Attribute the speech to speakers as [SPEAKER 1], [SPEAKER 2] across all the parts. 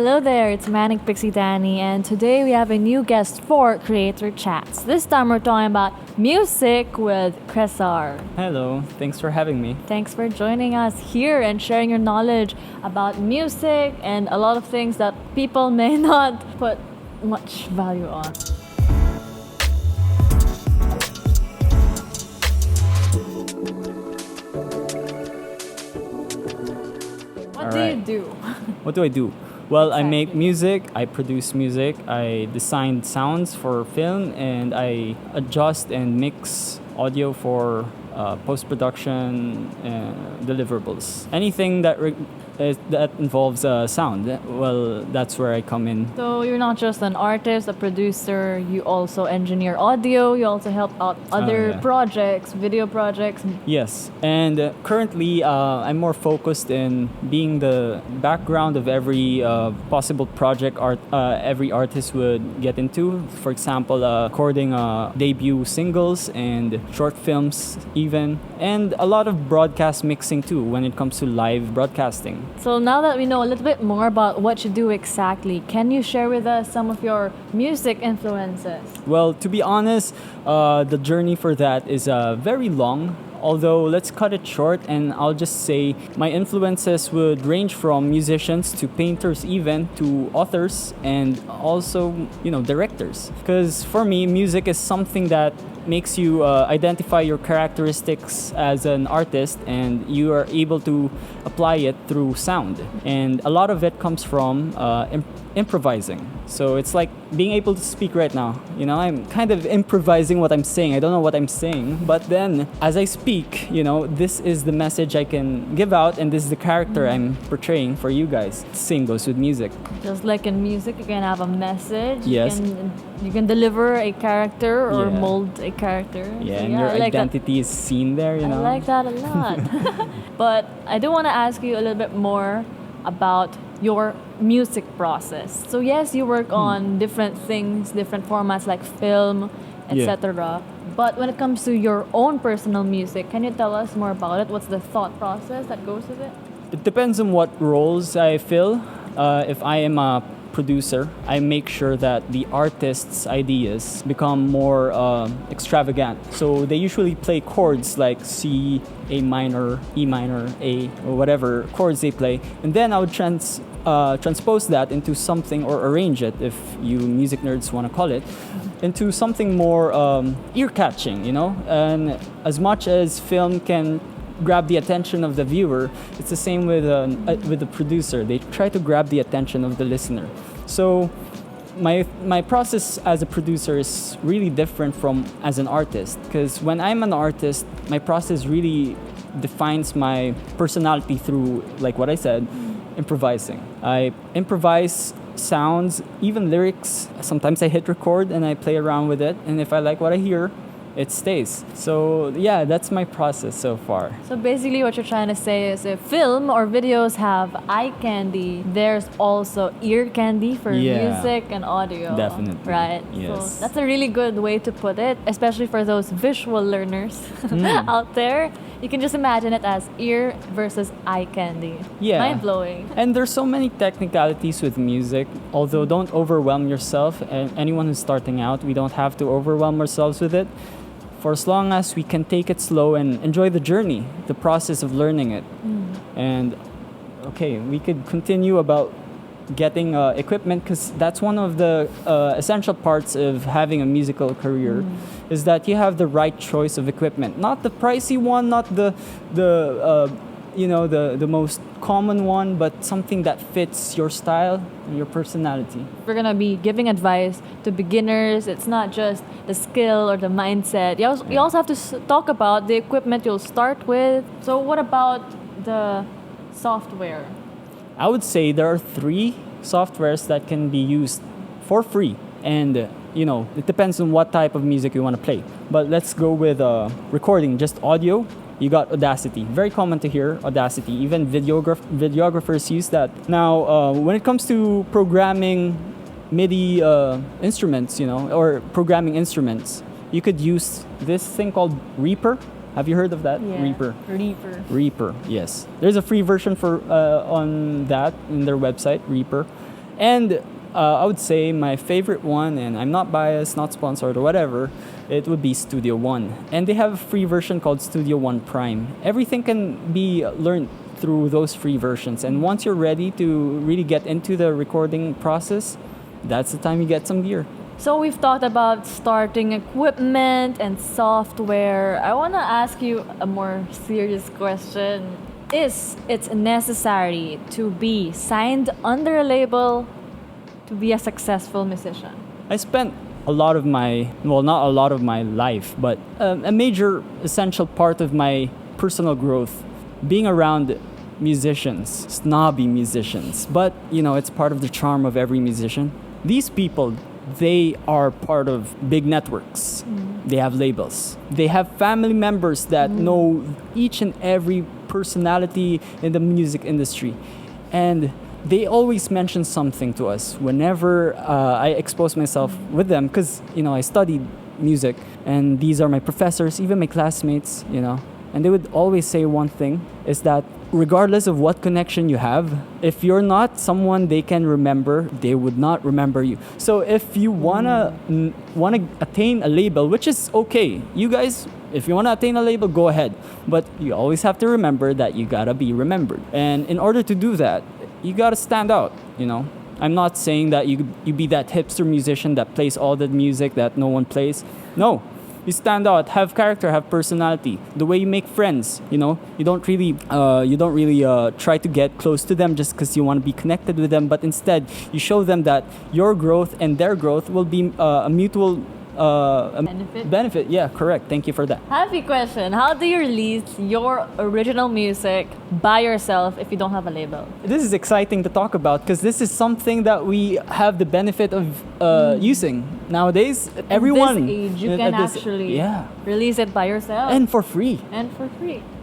[SPEAKER 1] Hello there, it's Manic Pixie Danny, and today we have a new guest for Creator Chats. This time we're talking about music with Cresar.
[SPEAKER 2] Hello, thanks for having me.
[SPEAKER 1] Thanks for joining us here and sharing your knowledge about music and a lot of things that people may not put much value on. What do you do?
[SPEAKER 2] What do I do? Well, I make
[SPEAKER 1] Exactly.
[SPEAKER 2] music, I produce music, I design sounds for film, and I adjust and mix audio for post-production deliverables. Anything that involves sound, well, that's where I come in.
[SPEAKER 1] So you're not just an artist, a producer, you also engineer audio, you also help out other
[SPEAKER 2] yeah.
[SPEAKER 1] projects, video projects.
[SPEAKER 2] Yes, and currently I'm more focused in being the background of every possible project every artist would get into. For example, recording debut singles and short films even, and a lot of broadcast mixing too when it comes to live broadcasting.
[SPEAKER 1] So now that we know a little bit more about what you do exactly, can you share with us some of your music influences?
[SPEAKER 2] Well, to be honest, the journey for that is very long. Although, let's cut it short, and I'll just say my influences would range from musicians to painters, even to authors, and also, directors. Because for me, music is something that makes you identify your characteristics as an artist, and you are able to apply it through sound. And a lot of it comes from improvising. So it's like being able to speak right now. I'm kind of improvising what I'm saying. I don't know what I'm saying, but then as I speak, this is the message I can give out, and this is the character I'm portraying for you guys. Same goes with music.
[SPEAKER 1] Just like in music, you can have a message.
[SPEAKER 2] Yes.
[SPEAKER 1] You can deliver a character or
[SPEAKER 2] Yeah.
[SPEAKER 1] mold a character.
[SPEAKER 2] Yeah,
[SPEAKER 1] So
[SPEAKER 2] and your
[SPEAKER 1] I like that.
[SPEAKER 2] identity is seen there,
[SPEAKER 1] I like that a lot. But I do want to ask you a little bit more about your music process. So yes, you work on different things, different formats like film,
[SPEAKER 2] Yeah.
[SPEAKER 1] etc. But when it comes to your own personal music, can you tell us more about it? What's the thought process that goes with it?
[SPEAKER 2] It depends on what roles I fill. If I am a producer, I make sure that the artist's ideas become more extravagant. So they usually play chords like C, A minor, E minor, A, or whatever chords they play. And then I would transpose that into something, or arrange it, if you music nerds want to call it, into something more ear-catching, And as much as film can grab the attention of the viewer, it's the same with the producer. They try to grab the attention of the listener. So my process as a producer is really different from as an artist, because when I'm an artist, my process really defines my personality through, like what I said, improvising. I improvise sounds, even lyrics. Sometimes I hit record and I play around with it, and if I like what I hear, it stays. So yeah, that's my process so far.
[SPEAKER 1] So basically what you're trying to say is if film or videos have eye candy, there's also ear candy for
[SPEAKER 2] Yeah.
[SPEAKER 1] music and audio.
[SPEAKER 2] Definitely.
[SPEAKER 1] Right?
[SPEAKER 2] Yes.
[SPEAKER 1] So that's a really good way to put it, especially for those visual learners out there. You can just imagine it as ear versus eye candy.
[SPEAKER 2] Yeah.
[SPEAKER 1] Mind-blowing.
[SPEAKER 2] And there's so many technicalities with music, although don't overwhelm yourself. And anyone who's starting out, we don't have to overwhelm ourselves with it. For as long as we can take it slow and enjoy the journey, the process of learning it. And okay, we could continue about getting equipment, because that's one of the essential parts of having a musical career, is that you have the right choice of equipment, not the pricey one, not the most common one, but something that fits your style and your personality.
[SPEAKER 1] We're going to be giving advice to beginners. It's not just the skill or the mindset. You also have to talk about the equipment you'll start with. So what about the software?
[SPEAKER 2] I would say there are 3 softwares that can be used for free, and it depends on what type of music you want to play. But let's go with recording, just audio. You got Audacity. Very common to hear Audacity. Even videographers use that. Now, when it comes to programming MIDI instruments, or programming instruments, you could use this thing called Reaper. Have you heard of that?
[SPEAKER 1] Yeah. Reaper.
[SPEAKER 2] Yes. There's a free version for on that in their website, Reaper. And I would say my favorite one, and I'm not biased, not sponsored or whatever, it would be Studio One. And they have a free version called Studio One Prime. Everything can be learned through those free versions. And once you're ready to really get into the recording process, that's the time you get some gear.
[SPEAKER 1] So we've talked about starting equipment and software. I want to ask you a more serious question. Is it necessary to be signed under a label to be a successful musician?
[SPEAKER 2] I spent a lot of my, well, not a lot of my life, but a major essential part of my personal growth being around musicians, snobby musicians. But, it's part of the charm of every musician. These people, they are part of big networks. They have labels. They have family members that know each and every personality in the music industry. And they always mention something to us whenever I expose myself with them because, I studied music and these are my professors, even my classmates, and they would always say one thing is that regardless of what connection you have, if you're not someone they can remember, they would not remember you. So if you wanna attain a label, which is okay, you guys, if you wanna attain a label, go ahead. But you always have to remember that you gotta be remembered. And in order to do that, you gotta stand out. I'm not saying that you be that hipster musician that plays all the music that no one plays. No. You stand out, have character, have personality. The way you make friends, you don't really try to get close to them just because you want to be connected with them. But instead, you show them that your growth and their growth will be a mutual benefit. Yeah, correct. Thank you for that.
[SPEAKER 1] Happy question. How do you release your original music by yourself if you don't have a label?
[SPEAKER 2] This is exciting to talk about because this is something that we have the benefit of using nowadays. Everyone
[SPEAKER 1] at this age, you can actually release it by yourself
[SPEAKER 2] and for free.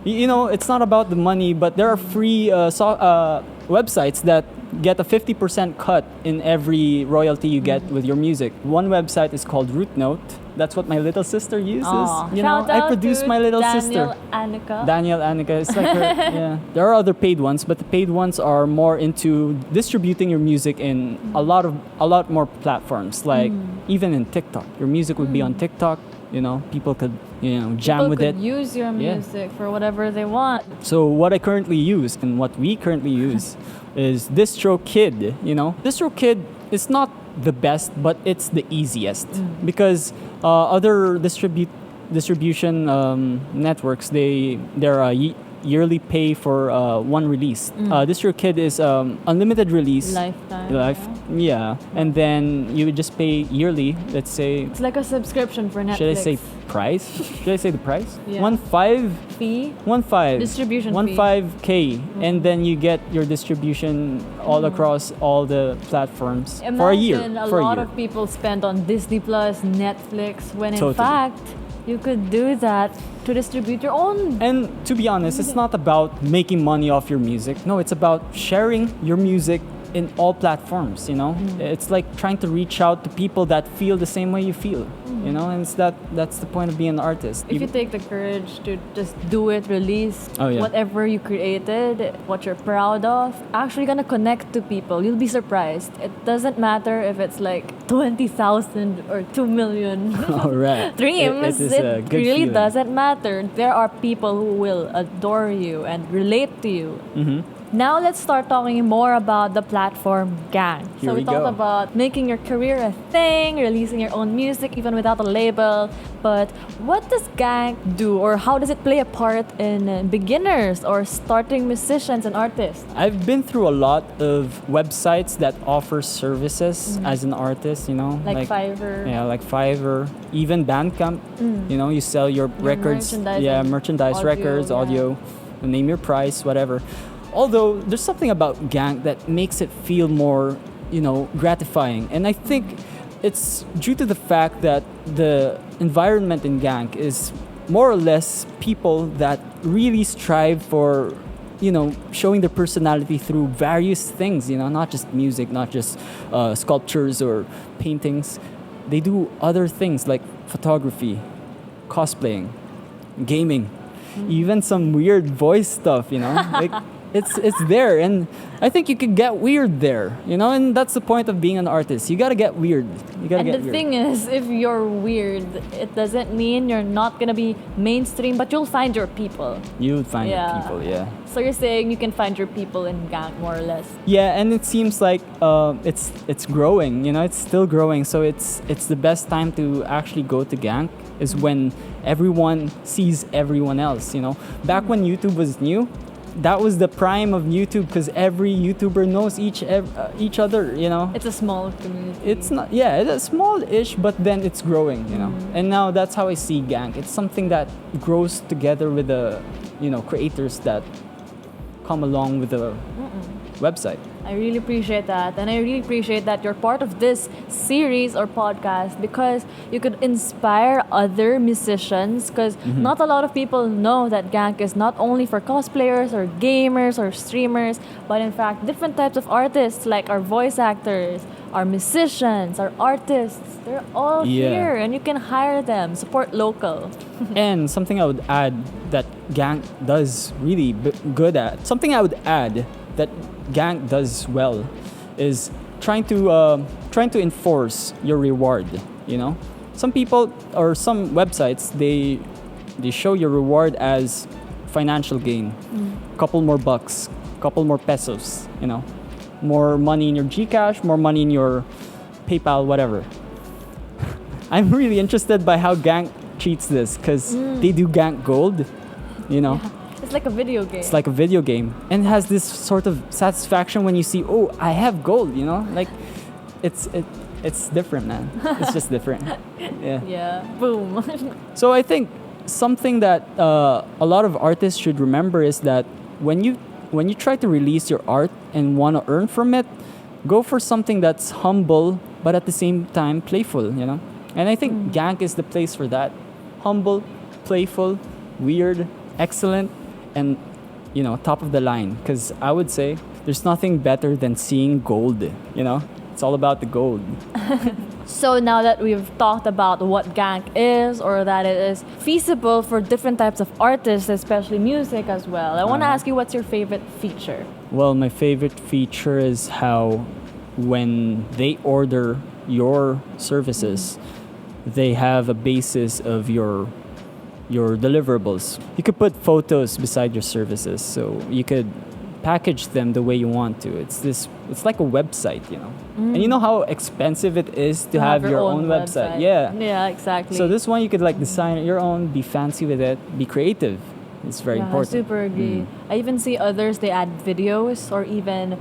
[SPEAKER 2] It's not about the money, but there are free websites that get a 50% cut in every royalty you get with your music. One website is called Rootnote. That's what my little sister uses.
[SPEAKER 1] Shout
[SPEAKER 2] I
[SPEAKER 1] out
[SPEAKER 2] produce
[SPEAKER 1] to
[SPEAKER 2] my little
[SPEAKER 1] Daniel
[SPEAKER 2] sister.
[SPEAKER 1] Anika.
[SPEAKER 2] Daniel Anika. It's like her, yeah. There are other paid ones, but the paid ones are more into distributing your music in a lot more platforms. Like even in TikTok, your music would be on TikTok. People could jam with it.
[SPEAKER 1] People could use your music for whatever they want.
[SPEAKER 2] So what I currently use and what we currently use is DistroKid. DistroKid is not the best, but it's the easiest because other distribution networks they're yearly pay for one release. DistroKid is unlimited release.
[SPEAKER 1] Lifetime.
[SPEAKER 2] And then you would just pay yearly. Let's say
[SPEAKER 1] it's like a subscription for Netflix.
[SPEAKER 2] Should I say price? Should I say the price?
[SPEAKER 1] Yeah.
[SPEAKER 2] 1.5
[SPEAKER 1] fee.
[SPEAKER 2] 1.5
[SPEAKER 1] Distribution
[SPEAKER 2] 1.5K, and then you get your distribution all across all the platforms
[SPEAKER 1] Imagine
[SPEAKER 2] for a year.
[SPEAKER 1] A lot of people spend on Disney Plus, Netflix, when in
[SPEAKER 2] Totally.
[SPEAKER 1] fact you could do that to distribute your own.
[SPEAKER 2] And to be honest, it's not about making money off your music. No, it's about sharing your music in all platforms, It's like trying to reach out to people that feel the same way you feel, and that's the point of being an artist.
[SPEAKER 1] If you take the courage to just do it, release whatever you created, what you're proud of, actually gonna connect to people. You'll be surprised. It doesn't matter if it's like 20,000 or 2 million streams. It really
[SPEAKER 2] feeling.
[SPEAKER 1] Doesn't matter. There are people who will adore you and relate to you. Now let's start talking more about the platform Gank. So we talked about making your career a thing, releasing your own music even without a label. But what does Gank do, or how does it play a part in beginners or starting musicians and artists?
[SPEAKER 2] I've been through a lot of websites that offer services as an artist,
[SPEAKER 1] Like Fiverr.
[SPEAKER 2] Yeah, like Fiverr, even Bandcamp. You sell your records, merchandise,
[SPEAKER 1] audio,
[SPEAKER 2] records, audio, name your price, whatever. Although there's something about Gank that makes it feel more, gratifying. And I think it's due to the fact that the environment in Gank is more or less people that really strive for, showing their personality through various things, not just music, not just sculptures or paintings. They do other things like photography, cosplaying, gaming, even some weird voice stuff, like it's there, and I think you could get weird there, you know, and that's the point of being an artist. You gotta get weird. You gotta
[SPEAKER 1] And
[SPEAKER 2] get
[SPEAKER 1] the
[SPEAKER 2] weird.
[SPEAKER 1] thing is, if you're weird, it doesn't mean you're not gonna be mainstream, but you'll find your people.
[SPEAKER 2] You would find
[SPEAKER 1] Yeah.
[SPEAKER 2] your people, yeah.
[SPEAKER 1] So you're saying you can find your people in Gank more or less.
[SPEAKER 2] Yeah, and it seems like it's growing. You know, it's still growing. So it's the best time to actually go to Gank is when everyone sees everyone else. You know, back when YouTube was new, that was the prime of YouTube because every YouTuber knows each other. You know,
[SPEAKER 1] It's a small community.
[SPEAKER 2] it's not. Yeah, it's small-ish, but then it's growing. You know, and now that's how I see Gank. It's something that grows together with the creators that come along with the website.
[SPEAKER 1] I really appreciate that. And I really appreciate that you're part of this series or podcast because you could inspire other musicians because not a lot of people know that Gank is not only for cosplayers or gamers or streamers, but in fact different types of artists like our voice actors, our musicians, our artists. They're all
[SPEAKER 2] Yeah.
[SPEAKER 1] here and you can hire them. Support local.
[SPEAKER 2] And something I would add that Gank does really good at, something I would add that Gank does well is trying to enforce your reward. You know, some people or some websites they show your reward as financial gain, couple more bucks, couple more pesos. You know, more money in your GCash, more money in your PayPal, whatever. I'm really interested by how Gank treats this because they do Gank Gold. You know.
[SPEAKER 1] It's like a video game.
[SPEAKER 2] It's like a video game and it has this sort of satisfaction when you see, oh, I have gold, you know, like it's different, man. It's just different. Yeah.
[SPEAKER 1] Yeah. Boom.
[SPEAKER 2] So I think something that a lot of artists should remember is that when you try to release your art and want to earn from it, go for something that's humble but at the same time playful, you know. And I think Gank is the place for that. Humble, playful, weird, excellent, and top of the line, because I would say there's nothing better than seeing gold. It's all about the gold.
[SPEAKER 1] So now that we've talked about what Gank is or that it is feasible for different types of artists, especially music as well, I want to ask you, what's your favorite feature?
[SPEAKER 2] Well, my favorite feature is how when they order your services, they have a basis of your deliverables. You could put photos beside your services, so you could package them the way you want to. It's like a website, And you know how expensive it is to have your own website.
[SPEAKER 1] Yeah, exactly.
[SPEAKER 2] So this one you could design it your own, be fancy with it, be creative. It's very important.
[SPEAKER 1] I super agree. I even see others, they add videos or even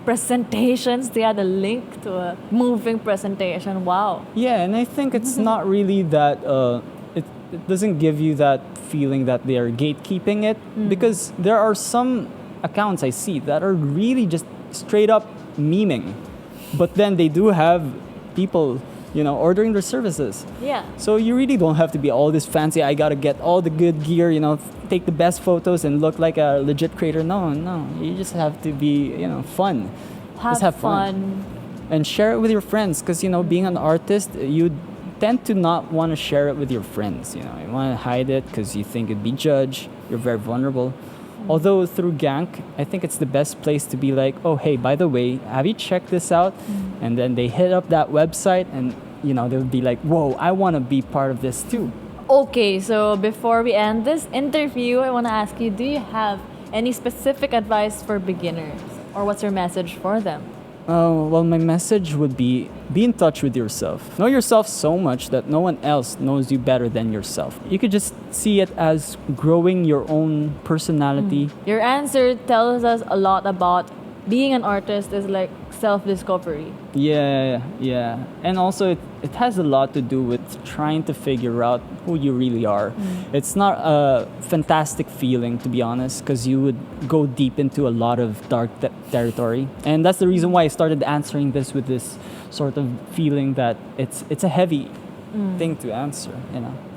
[SPEAKER 1] presentations. They add a link to a moving presentation. Wow.
[SPEAKER 2] Yeah, and I think it's not really that it doesn't give you that feeling that they are gatekeeping it, because there are some accounts I see that are really just straight up memeing, but then they do have people ordering their services.
[SPEAKER 1] Yeah.
[SPEAKER 2] So you really don't have to be all this fancy, I gotta get all the good gear, take the best photos and look like a legit creator. No, you just have to be fun. Just have fun and share it with your friends, because being an artist, you tend to not want to share it with your friends. You want to hide it because you think it'd be judged. You're very vulnerable. Although through Gank, I think it's the best place to be like, oh, hey, by the way, have you checked this out? And then they hit up that website and, they'll be like, whoa, I want to be part of this too.
[SPEAKER 1] Okay, so before we end this interview, I want to ask you, do you have any specific advice for beginners? Or what's your message for them?
[SPEAKER 2] Well, my message would be in touch with yourself. Know yourself so much that no one else knows you better than yourself. You could just see it as growing your own personality.
[SPEAKER 1] Your answer tells us a lot about being an artist is like self-discovery.
[SPEAKER 2] Yeah. And also it has a lot to do with trying to figure out who you really are. It's not a fantastic feeling, to be honest, because you would go deep into a lot of dark territory. And that's the reason why I started answering this with this sort of feeling that it's a heavy thing to answer,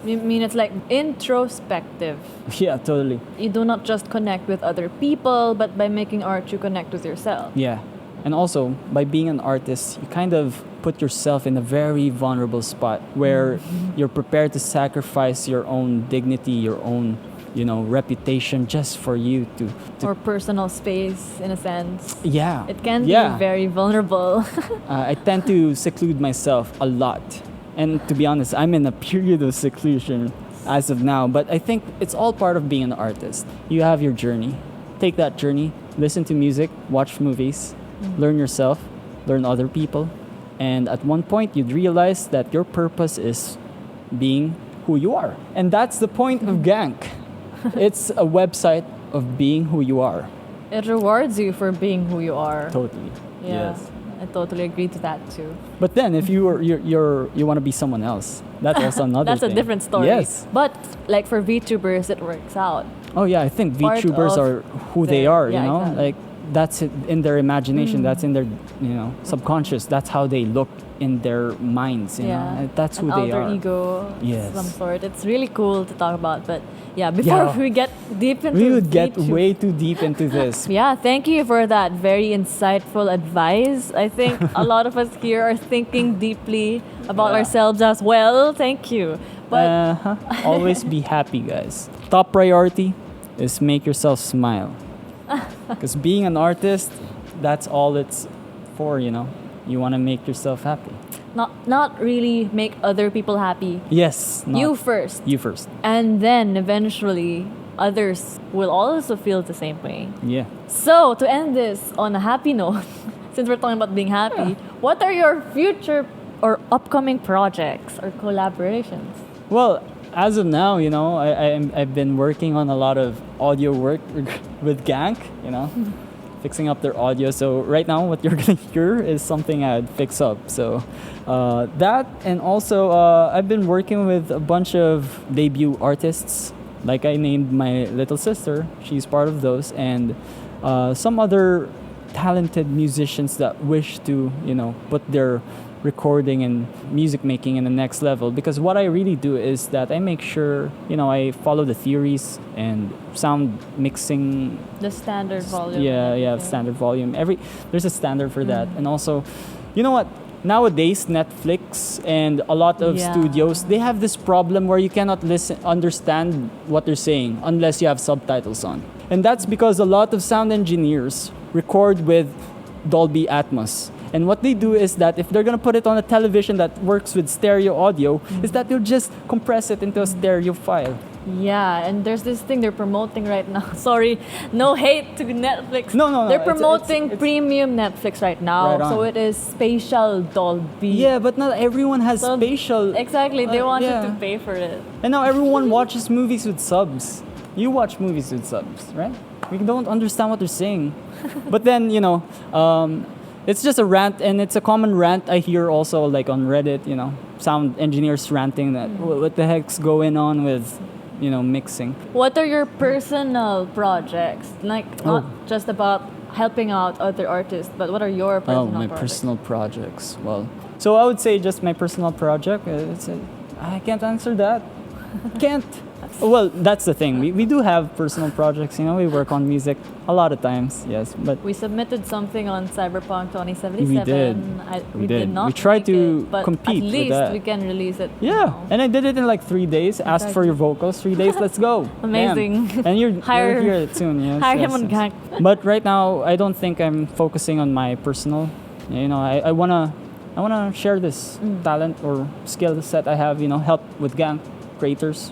[SPEAKER 1] You mean it's like introspective.
[SPEAKER 2] Yeah, totally.
[SPEAKER 1] You do not just connect with other people, but by making art, you connect with yourself.
[SPEAKER 2] Yeah. And also, by being an artist, you kind of put yourself in a very vulnerable spot where you're prepared to sacrifice your own dignity, your own reputation just for you to
[SPEAKER 1] Or personal space, in a sense.
[SPEAKER 2] yeah.
[SPEAKER 1] It can
[SPEAKER 2] Yeah.
[SPEAKER 1] be very vulnerable.
[SPEAKER 2] I tend to seclude myself a lot. And to be honest, I'm in a period of seclusion as of now. But I think it's all part of being an artist. You have your journey. Take that journey, listen to music, watch movies, learn yourself, learn other people. And at one point, you'd realize that your purpose is being who you are. And that's the point of Gank. It's a website of being who you are.
[SPEAKER 1] It rewards you for being who you are.
[SPEAKER 2] Totally.
[SPEAKER 1] Yeah.
[SPEAKER 2] Yes.
[SPEAKER 1] I totally agree to that too.
[SPEAKER 2] But then, if you want to be someone else, that's also another
[SPEAKER 1] That's
[SPEAKER 2] thing.
[SPEAKER 1] a different story.
[SPEAKER 2] Yes.
[SPEAKER 1] But like for VTubers, it works out.
[SPEAKER 2] Oh yeah, I think
[SPEAKER 1] Part
[SPEAKER 2] VTubers
[SPEAKER 1] of
[SPEAKER 2] are who they
[SPEAKER 1] their-
[SPEAKER 2] are.
[SPEAKER 1] yeah,
[SPEAKER 2] You know,
[SPEAKER 1] exactly.
[SPEAKER 2] like that's it in their imagination. That's in their subconscious. That's how they look in their minds. You know, and that's who
[SPEAKER 1] An
[SPEAKER 2] they
[SPEAKER 1] alter
[SPEAKER 2] are.
[SPEAKER 1] ego of
[SPEAKER 2] Yes.
[SPEAKER 1] some sort. It's really cool to talk about. But yeah, before
[SPEAKER 2] Yeah.
[SPEAKER 1] we get deep into
[SPEAKER 2] We would get
[SPEAKER 1] VTube-
[SPEAKER 2] way too deep into this.
[SPEAKER 1] Yeah, thank you for that very insightful advice. I think a lot of us here are thinking deeply about
[SPEAKER 2] Yeah.
[SPEAKER 1] ourselves as well. Thank you. But
[SPEAKER 2] Always be happy, guys. Top priority is make yourself smile. Because being an artist, that's all it's for. You want to make yourself happy.
[SPEAKER 1] not really make other people happy.
[SPEAKER 2] Yes.
[SPEAKER 1] You first.
[SPEAKER 2] You first.
[SPEAKER 1] And then eventually others will also feel the same way.
[SPEAKER 2] Yeah.
[SPEAKER 1] So, to end this on a happy note, since we're talking about being happy, what are your future or upcoming projects or collaborations?
[SPEAKER 2] Well, as of now, I've been working on a lot of audio work with Gank, fixing up their audio. So right now, what you're gonna hear is something I'd fix up. So that, and also I've been working with a bunch of debut artists. Like I named my little sister, she's part of those, and some other talented musicians that wish to, put their recording and music making in the next level. Because what I really do is that I make sure, I follow the theories and sound mixing.
[SPEAKER 1] The standard volume.
[SPEAKER 2] Yeah,
[SPEAKER 1] and
[SPEAKER 2] yeah,
[SPEAKER 1] everything.
[SPEAKER 2] standard volume. There's a standard for that. And also, you know what? Nowadays, Netflix and a lot of
[SPEAKER 1] Yeah.
[SPEAKER 2] studios, they have this problem where you cannot understand what they're saying unless you have subtitles on. And that's because a lot of sound engineers record with Dolby Atmos. And what they do is that if they're gonna put it on a television that works with stereo audio, is that they'll just compress it into a stereo file.
[SPEAKER 1] Yeah, and there's this thing they're promoting right now. Sorry, no hate to Netflix.
[SPEAKER 2] No,
[SPEAKER 1] They're
[SPEAKER 2] it's-
[SPEAKER 1] promoting
[SPEAKER 2] it's-
[SPEAKER 1] premium Netflix right now.
[SPEAKER 2] Right on.
[SPEAKER 1] So it is spatial Dolby.
[SPEAKER 2] Yeah, but not everyone has
[SPEAKER 1] So-
[SPEAKER 2] spatial.
[SPEAKER 1] Exactly, they want
[SPEAKER 2] yeah.
[SPEAKER 1] you to pay for it.
[SPEAKER 2] And now everyone watches movies with subs. You watch movies with subs, right? We don't understand what they're saying. But then, it's just a rant, and it's a common rant I hear also like on Reddit, sound engineers ranting that what the heck's going on with, mixing.
[SPEAKER 1] What are your personal projects? Like, not just about helping out other artists, but what are your personal
[SPEAKER 2] Oh, my
[SPEAKER 1] projects?
[SPEAKER 2] personal projects. Well, so I would say just my personal project. I can't answer that. Can't. Well, that's the thing. We do have personal projects. We work on music a lot of times. Yes, but
[SPEAKER 1] We submitted something on Cyberpunk 2077.
[SPEAKER 2] We did.
[SPEAKER 1] We
[SPEAKER 2] We
[SPEAKER 1] did
[SPEAKER 2] did.
[SPEAKER 1] not.
[SPEAKER 2] We tried
[SPEAKER 1] make
[SPEAKER 2] to
[SPEAKER 1] it, but
[SPEAKER 2] compete
[SPEAKER 1] at
[SPEAKER 2] with
[SPEAKER 1] least
[SPEAKER 2] that.
[SPEAKER 1] we can release it.
[SPEAKER 2] yeah,
[SPEAKER 1] now.
[SPEAKER 2] and I did it in like 3 days. Asked for your vocals. 3 days. Let's go. Bam.
[SPEAKER 1] Amazing.
[SPEAKER 2] And you're
[SPEAKER 1] Hire-
[SPEAKER 2] here soon. Yes,
[SPEAKER 1] hire
[SPEAKER 2] yes,
[SPEAKER 1] him on
[SPEAKER 2] yes.
[SPEAKER 1] Gank.
[SPEAKER 2] But right now, I don't think I'm focusing on my personal. I wanna share this talent or skill set I have. Help with Gank creators.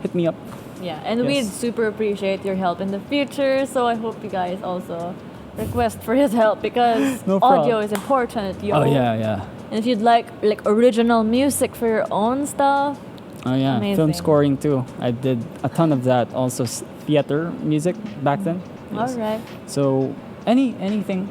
[SPEAKER 2] Hit me up.
[SPEAKER 1] Yeah, and
[SPEAKER 2] Yes.
[SPEAKER 1] we'd super appreciate your help in the future. So I hope you guys also request for his help because
[SPEAKER 2] No
[SPEAKER 1] audio
[SPEAKER 2] problem.
[SPEAKER 1] is important. Yo.
[SPEAKER 2] Oh yeah.
[SPEAKER 1] And if you'd like original music for your own stuff,
[SPEAKER 2] Oh yeah,
[SPEAKER 1] Amazing.
[SPEAKER 2] film scoring too. I did a ton of that. Also theater music back then. Yes.
[SPEAKER 1] all right,
[SPEAKER 2] So anything,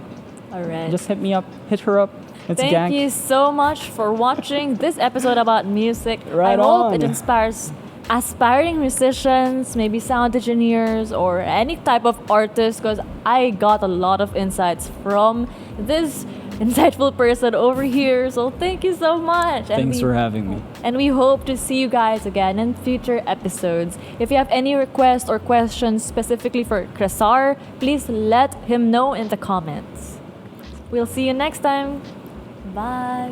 [SPEAKER 1] all right.
[SPEAKER 2] just hit me up. Hit her up. It's
[SPEAKER 1] Thank
[SPEAKER 2] Gank.
[SPEAKER 1] you so much for watching this episode about music.
[SPEAKER 2] Right
[SPEAKER 1] I hope
[SPEAKER 2] on.
[SPEAKER 1] it inspires aspiring musicians, maybe sound engineers, or any type of artist, because I got a lot of insights from this insightful person over here. So thank you so much.
[SPEAKER 2] Thanks for having me.
[SPEAKER 1] And we hope to see you guys again in future episodes. If you have any requests or questions specifically for Cresar, please let him know in the comments. We'll see you next time. Bye.